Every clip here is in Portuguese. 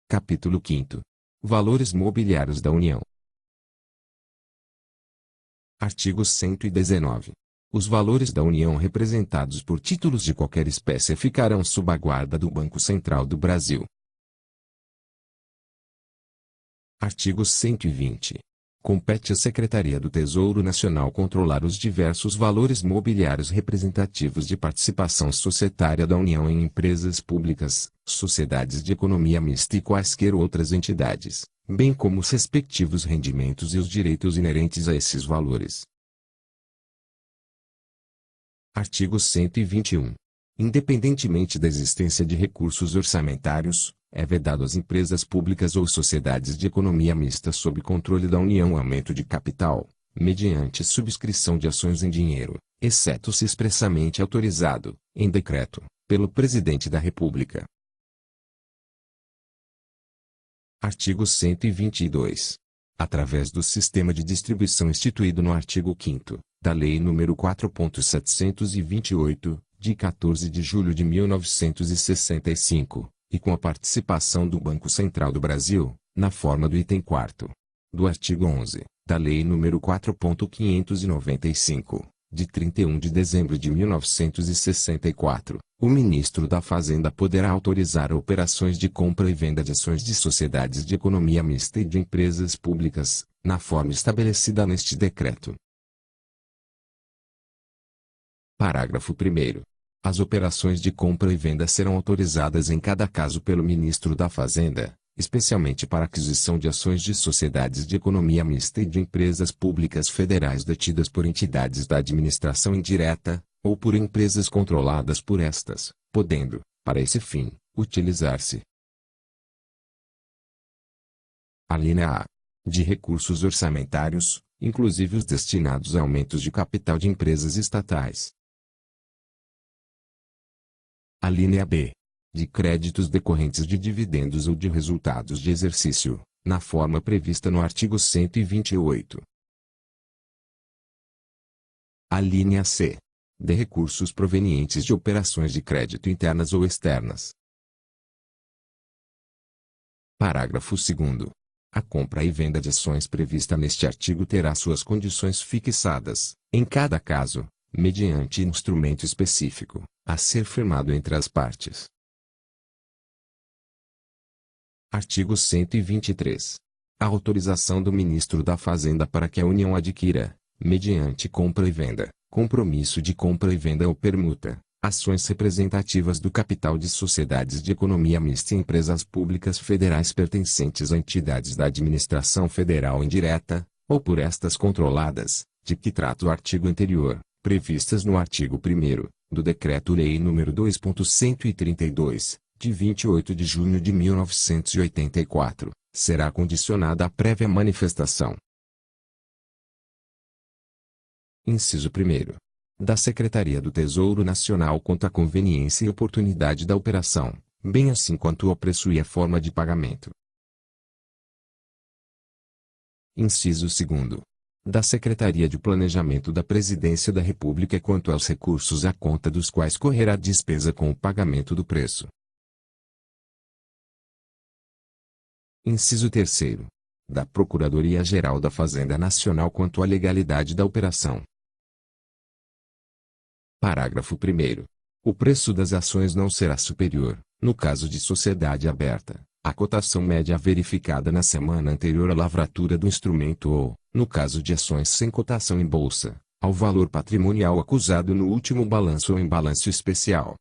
Capítulo 5º. Valores mobiliários da União. Artigo 119. Os valores da União representados por títulos de qualquer espécie ficarão sob a guarda do Banco Central do Brasil. Artigo 120. Compete à Secretaria do Tesouro Nacional controlar os diversos valores mobiliários representativos de participação societária da União em empresas públicas, sociedades de economia mista e quaisquer outras entidades, bem como os respectivos rendimentos e os direitos inerentes a esses valores. Artigo 121. Independentemente da existência de recursos orçamentários, é vedado às empresas públicas ou sociedades de economia mista sob controle da União o aumento de capital, mediante subscrição de ações em dinheiro, exceto se expressamente autorizado, em decreto, pelo Presidente da República. Artigo 122. Através do sistema de distribuição instituído no artigo 5º da Lei nº 4.728, de 14 de julho de 1965, e com a participação do Banco Central do Brasil, na forma do item 4º do artigo 11 da Lei nº 4.595, de 31 de dezembro de 1964, o Ministro da Fazenda poderá autorizar operações de compra e venda de ações de sociedades de economia mista e de empresas públicas, na forma estabelecida neste decreto. Parágrafo 1º. As operações de compra e venda serão autorizadas em cada caso pelo Ministro da Fazenda, especialmente para aquisição de ações de sociedades de economia mista e de empresas públicas federais detidas por entidades da administração indireta, ou por empresas controladas por estas, podendo, para esse fim, utilizar-se: alínea A. De recursos orçamentários, inclusive os destinados a aumentos de capital de empresas estatais. Alínea B. De créditos decorrentes de dividendos ou de resultados de exercício, na forma prevista no artigo 128. Alínea C. De recursos provenientes de operações de crédito internas ou externas. Parágrafo 2º. A compra e venda de ações prevista neste artigo terá suas condições fixadas, em cada caso, mediante instrumento específico, a ser firmado entre as partes. Artigo 123. A autorização do Ministro da Fazenda para que a União adquira, mediante compra e venda, compromisso de compra e venda ou permuta, ações representativas do capital de sociedades de economia mista e empresas públicas federais pertencentes a entidades da administração federal indireta, ou por estas controladas, de que trata o artigo anterior, previstas no artigo 1º, do Decreto-Lei nº 2.132, de 28 de junho de 1984, será condicionada à prévia manifestação. Inciso 1º. Da Secretaria do Tesouro Nacional quanto à conveniência e oportunidade da operação, bem assim quanto ao preço e a forma de pagamento. Inciso 2º. Da Secretaria de Planejamento da Presidência da República quanto aos recursos à conta dos quais correrá a despesa com o pagamento do preço. Inciso 3º. Da Procuradoria-Geral da Fazenda Nacional quanto à legalidade da operação. Parágrafo 1º. O preço das ações não será superior, no caso de sociedade aberta, à cotação média verificada na semana anterior à lavratura do instrumento ou, no caso de ações sem cotação em bolsa, ao valor patrimonial acusado no último balanço ou em balanço especial.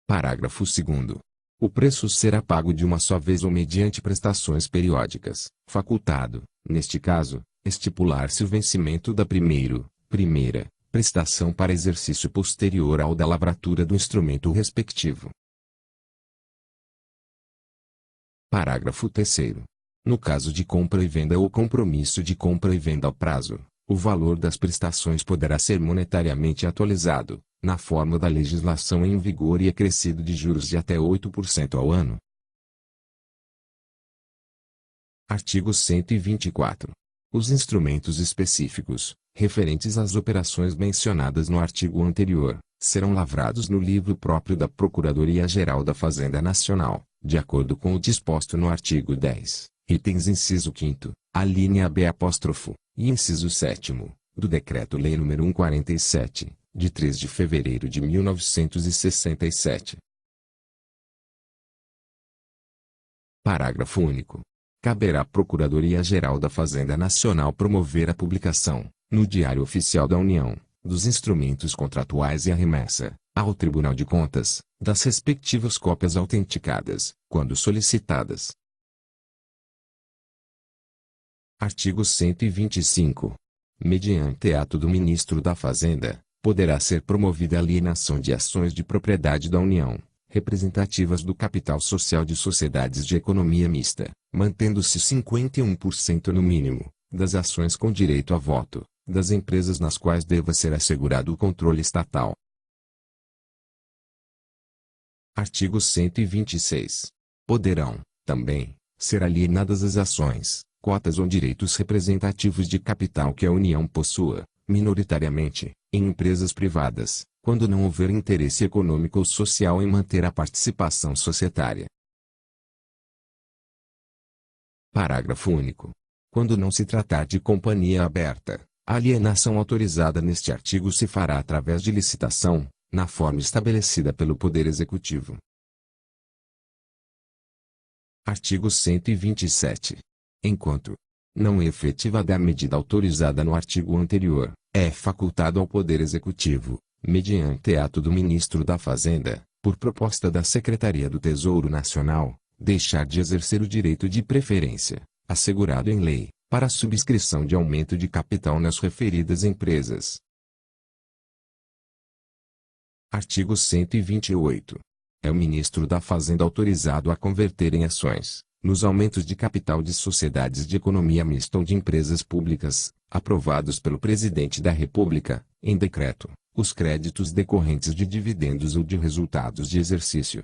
Parágrafo 2º. O preço será pago de uma só vez ou mediante prestações periódicas, facultado, neste caso, estipular-se o vencimento da primeira prestação para exercício posterior ao da lavratura do instrumento respectivo. Parágrafo 3º. No caso de compra e venda ou compromisso de compra e venda ao prazo, o valor das prestações poderá ser monetariamente atualizado, na forma da legislação em vigor e acrescido de juros de até 8% ao ano. Artigo 124. Os instrumentos específicos, referentes às operações mencionadas no artigo anterior, serão lavrados no livro próprio da Procuradoria-Geral da Fazenda Nacional, de acordo com o disposto no artigo 10, itens inciso 5º, alínea B apóstrofo, e inciso 7º, do Decreto-Lei nº 147, de 3 de fevereiro de 1967. Parágrafo único. Caberá à Procuradoria-Geral da Fazenda Nacional promover a publicação, no Diário Oficial da União, dos instrumentos contratuais e a remessa, ao Tribunal de Contas, das respectivas cópias autenticadas, quando solicitadas. Artigo 125. Mediante ato do Ministro da Fazenda, poderá ser promovida a alienação de ações de propriedade da União, representativas do capital social de sociedades de economia mista, mantendo-se 51% no mínimo, das ações com direito a voto, das empresas nas quais deva ser assegurado o controle estatal. Artigo 126. Poderão, também, ser alienadas as ações, cotas ou direitos representativos de capital que a União possua, minoritariamente, em empresas privadas, quando não houver interesse econômico ou social em manter a participação societária. Parágrafo único. Quando não se tratar de companhia aberta, a alienação autorizada neste artigo se fará através de licitação, na forma estabelecida pelo Poder Executivo. Artigo 127. Enquanto não efetivada a medida autorizada no artigo anterior, é facultado ao Poder Executivo, mediante ato do Ministro da Fazenda, por proposta da Secretaria do Tesouro Nacional, deixar de exercer o direito de preferência, assegurado em lei, para a subscrição de aumento de capital nas referidas empresas. Artigo 128. É o Ministro da Fazenda autorizado a converter em ações, nos aumentos de capital de sociedades de economia mista ou de empresas públicas, aprovados pelo Presidente da República, em decreto, os créditos decorrentes de dividendos ou de resultados de exercício.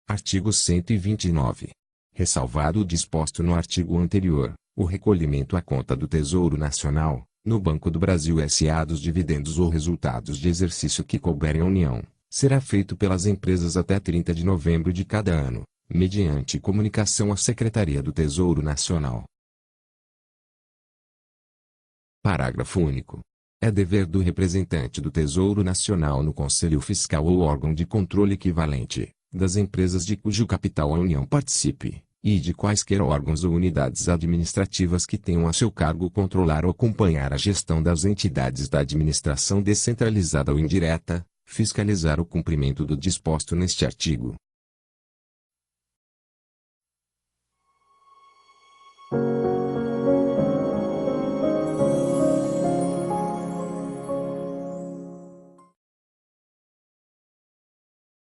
Artigo 129. Ressalvado o disposto no artigo anterior, o recolhimento à conta do Tesouro Nacional, no Banco do Brasil S.A. dos dividendos ou resultados de exercício que couberem à União, será feito pelas empresas até 30 de novembro de cada ano, mediante comunicação à Secretaria do Tesouro Nacional. Parágrafo único. É dever do representante do Tesouro Nacional no Conselho Fiscal ou órgão de controle equivalente, das empresas de cujo capital a União participe, e de quaisquer órgãos ou unidades administrativas que tenham a seu cargo controlar ou acompanhar a gestão das entidades da administração descentralizada ou indireta, fiscalizar o cumprimento do disposto neste artigo,